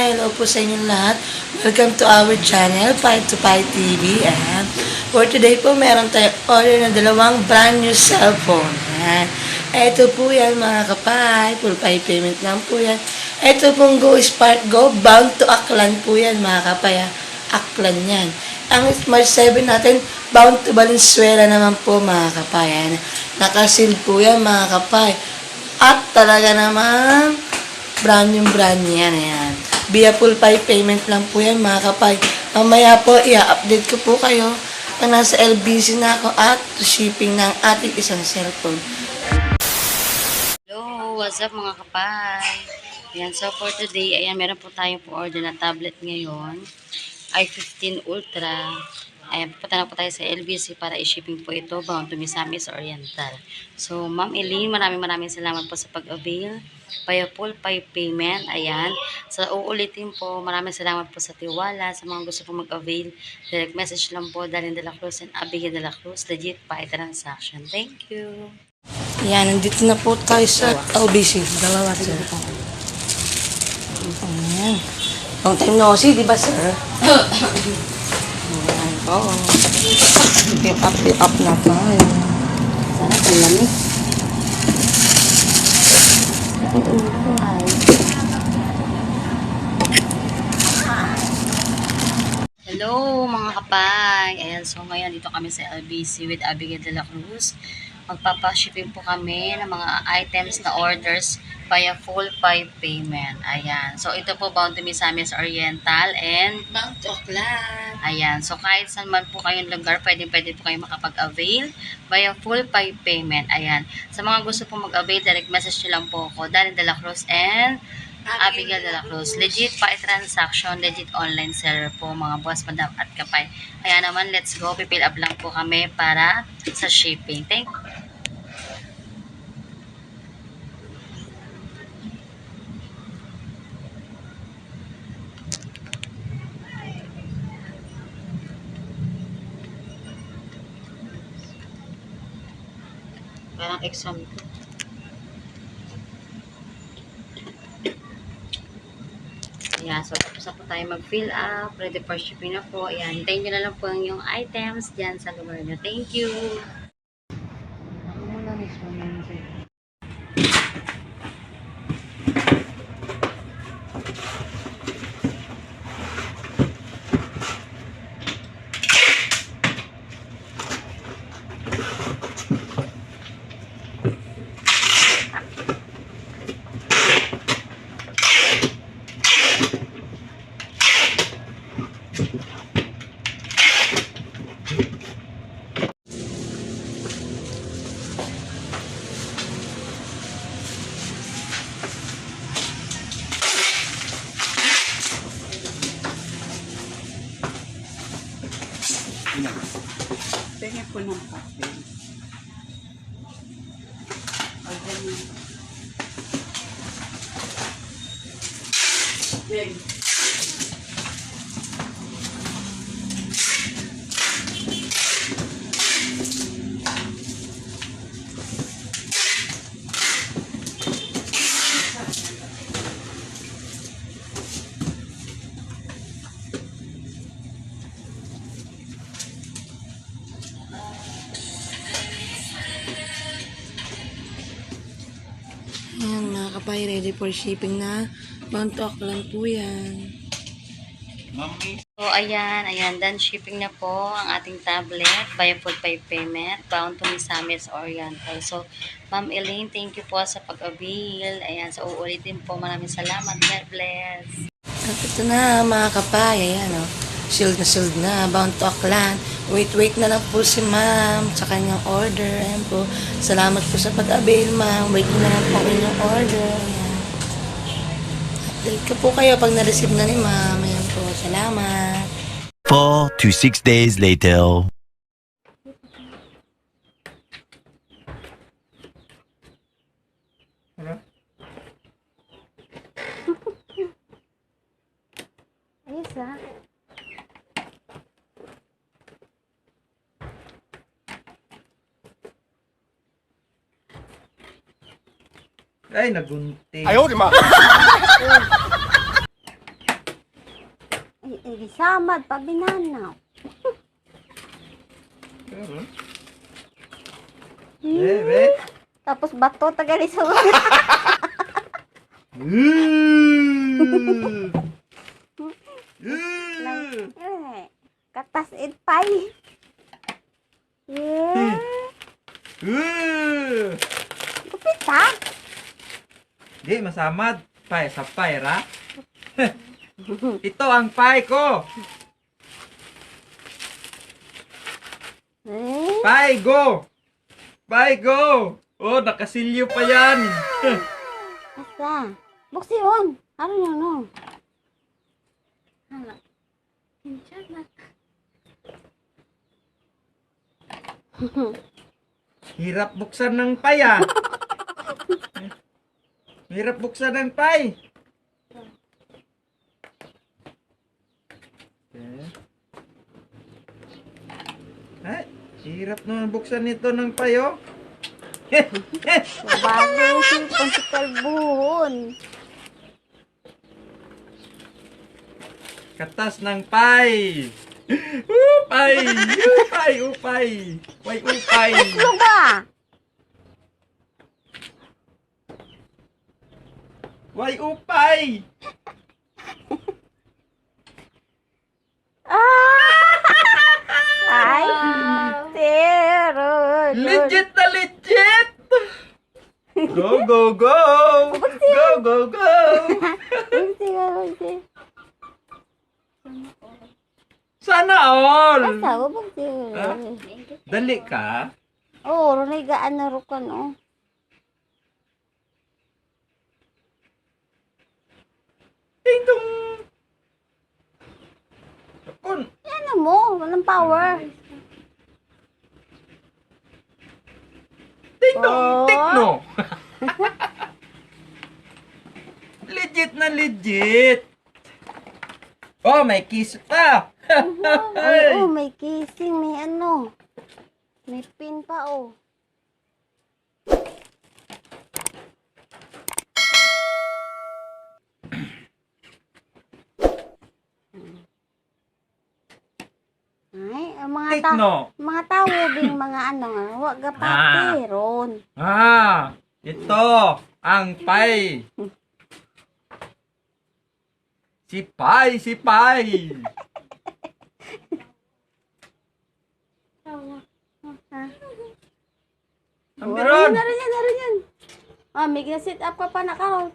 hello po sa inyong lahat. Welcome to our channel, 5 to 5 TV. And for today po, meron tayong order na dalawang brand new cellphone. Ayan. Ito po yan mga kapay, full 5 payment lang po yan. Ito pong Go Spark Go, bound to Aklan po yan mga kapay. Aklan yan. Ang Smart 7 natin, bound to Valenzuela naman po mga kapay. Ayan. Nakasil po yan mga kapay. At talaga naman, brand yan. Ayan. Via full 5 payment lang po yan mga kapay. Mamaya po, i-update ko po kayo pag nasa LBC na ako at shipping ng ating isang cellphone. Hello, what's up mga kapay? Ayan, so for today, ayan, meron po tayong po-order na tablet ngayon. i15 Ultra. Ayan, pupunta na po tayo sa LBC para i-shipping po ito bound to Misamis Oriental. So, Ma'am Eileen, maraming salamat po sa pag-avail. Via full 5 payment. Ayan. So, uulitin po, maraming salamat po sa tiwala. Sa mga gusto po mag-avail, direct message lang po, Darlene de la Cruz and Abigail de la Cruz. Legit pa transaction. Thank you. Ayan, nandito na po tayo sa LBC. Dalawa sir. Ayan. Long time no see, di ba sir? Ayan po. Fill up na tayo. Sana tingnan Hello mga kapay! Ayan, so ngayon dito kami sa LBC with Abigail de la Cruz. Magpapa-shipping po kami ng mga items na orders via full 5 payment. Ayan. So ito po bound to Misamis Oriental and Bound to Aklan. ayan. So kahit saan man po kayong lugar, pwede po kayo makapag-avail via full 5 payment. Ayan. Sa mga gusto po mag-avail, direct message nyo lang po ako, Darlene de la Cruz and Abigail de la Cruz. Legit pa transaction, legit online seller po mga boss, madam at kapay. Kaya naman, let's go. Pipil up lang po kami para sa shipping. Thank you. Parang exam ko. Ayan, so tapos na po tayo mag-fill up. Ready for shipping na po. Ayan, hintayin nyo na lang po yung items dyan sa lugar nyo. Thank you! Tingin po ng papel. O ganyan. Yan. Ayan mga kapay, ready for shipping na. Bound to Aklan po yan. So, ayan, done shipping na po ang ating tablet via full 5 payment bound to Misamis Oriental. So, Ma'am Elaine, thank you po sa pag-avail. Ayan, so uulitin po, maraming salamat. God bless. At ito na mga kapay, ayan o. Shield na, bound to Aklan. Wait na lang po si ma'am sa kanyang order. Ayan po. Salamat po sa pag-avail ma'am. Wait na lang po kanyang order. Ayan. Update ko po kayo pag na-receive na ni ma'am. Ayan po. Salamat. 4 to 6 days later. Ayos ah. Ay, nagunti. Ayaw, di ma. Samad, pabinanaw. Bebe. Tapos bato, tagaliso. Katas itpay. Yeah. Gupit ha? Di, masamad. Pay, sa pay, ra? Ito ang pay ko. Eh? Pay, go! Pay, go! Oh, nakasilyo pa yan. Asa? Buksi yun. Ano yun, no? Hirap buksan ng pay, ah. Hirap buksan ng pay. Ay, hirap naman buksan nito ng pay, oh. Bago yung sipon si Kalbuhon. Katas ng pay. Upay! Upay! Upay! Way upay! Ano ba? Way upay! Ay! Pero... Legit na legit! Go, go, go! Go, go, go! Buksi ka, buksi. Sana all! Asa, buksi. Ha? Dali ka? Oo, runay gaan na rukan, oh. Ding dong! Kapon! Ano mo? Walang power. Ding dong! Oh. Tikno! Legit na legit! Oh, may kiss pa! Ay, oh, may kissing, may ano. May pin pa, oh. Ay, ang Tikno! mga tao ding mga ano nga, wag ga papiron. Ito ang pay. Si Pai, si Pai. Ang biron. Narin yan. Ah, may sit up ka pa na karon.